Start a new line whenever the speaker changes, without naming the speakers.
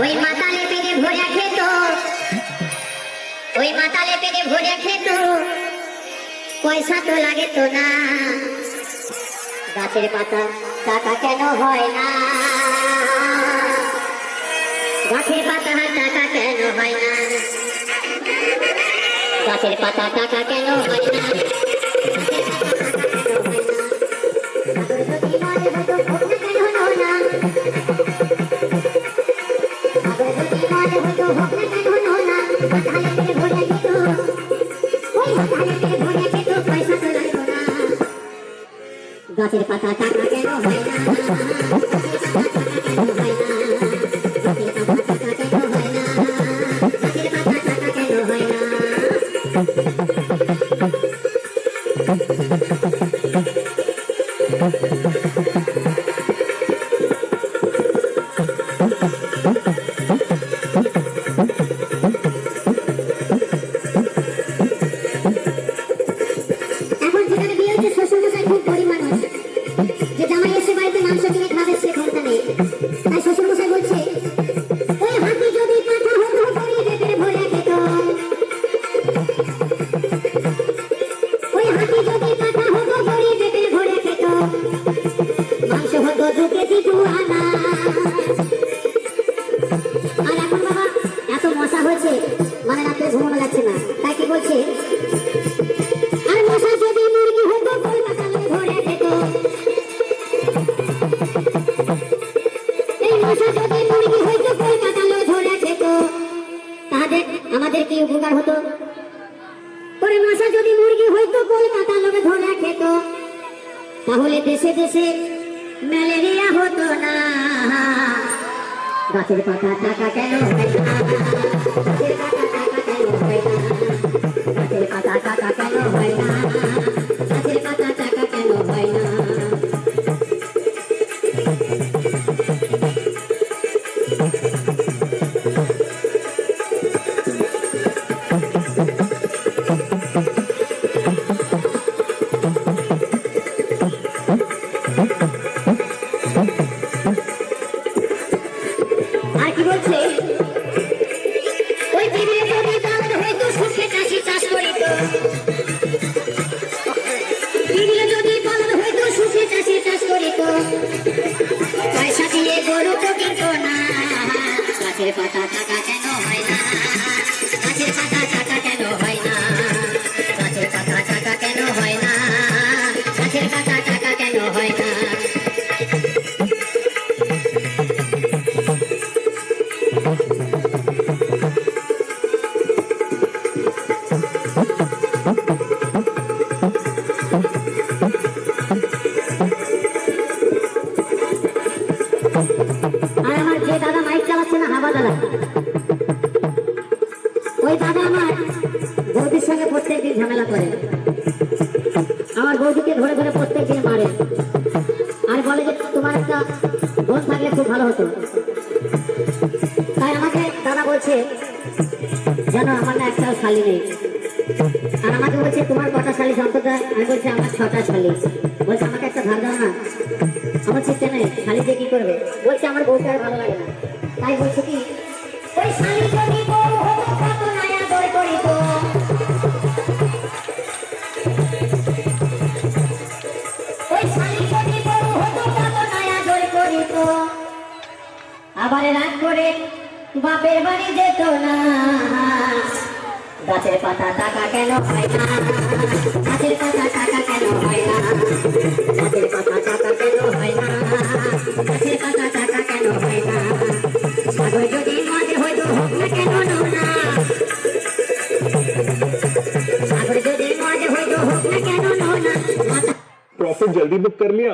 ওই মাতালে পেটে ভরে খেত, ওই মাতালে পেটে ভরে খেত, পয়সা তো লাগে তো না। গাছের পাতা টাকা কেন হয় না, গাছের পাতা টাকা কেন হয় না, গাছের পাতা টাকা কেন হয় না। গাছের পাতা টাকা কেন হয় না, মানে রাতে ঘুমানো যাচ্ছে না, তাই কি বলছে, আর মশা যদি মুরগি হতো কলকাতা ধরে খেত, এই মশা যদি মুরগি হইতো কলকাতা ধরে খেত, তাহলে আমাদের কি উপকার হতো। পরে মশা যদি মুরগি হইতো কলকাতা লোকে ধরে খেত, তাহলে দেশে দেশে ম্যালেরিয়া হতো না। গাছের পাতা টাকা কেন হয় না, গাছের পাতা টাকা কেন হয় না, গাছের পাতা টাকা কেন হয় না, গাছের পাতা টাকা কেন হয় না। আর কি বলছে, ওই টিভিতে যদি দাঁত হয়তো সুখে চাষি চাষ করিত, টিভিতে যদি পালন হয়তো সুখে চাষি চাষ করিত, পয়সা দিয়ে গরু তো কিনত না। গাছের পাতা টাকা কেন হয় না, গাছের পাতা টাকা কেন হয় না, গাছের পাতা টাকা কেন হয় না, গাছের পাতা টাকা কেন হয় না। আর আমার যে দাদা মাইক চালাচ্ছে না, হাবা দাদা, ওই দাদা আমার বৌদির সঙ্গে প্রত্যেকদিন ঝামেলা করে, আমার বৌদিকে ধরে ধরে প্রত্যেকদিন মারে, আর বলে যে তোমার একটা বোন থাকলে খুব ভালো হতো। তাই আমাকে দাদা বলছে যেন আমার না একটাও শালি নেই, আর আমাকে বলছে তোমার কটা শালি সম্পদ, আমি বলছি আমার 6টা শালি, বলছে আমাকে একটা ধার দাও না, আমার চিন্তা নেই, শালি দিয়ে কি করবে, বলছে আমার বউকে আর ভালো লাগে না, তাই বলছে কি ওই শালি যদি বউ হতো কত নয়া দই করিত, ওই শালি যদি বউ হতো কত নয়া দই করিত, আবার রাগ করে বাপের বাড়ি যেত না। গাছের পাতা টাকা কেন হয় না, গাছের পাতা টাকা কেন হয় না, গাছের পাতা টাকা কেন হয় না, গাছের পাতা টাকা কেন হয় না। সাগর যদি মাঝে হইতো হোক না কেন না, সাগর যদি মাঝে হইতো হোক না কেন না।
प्रॉफिट जल्दी बुक कर लिया।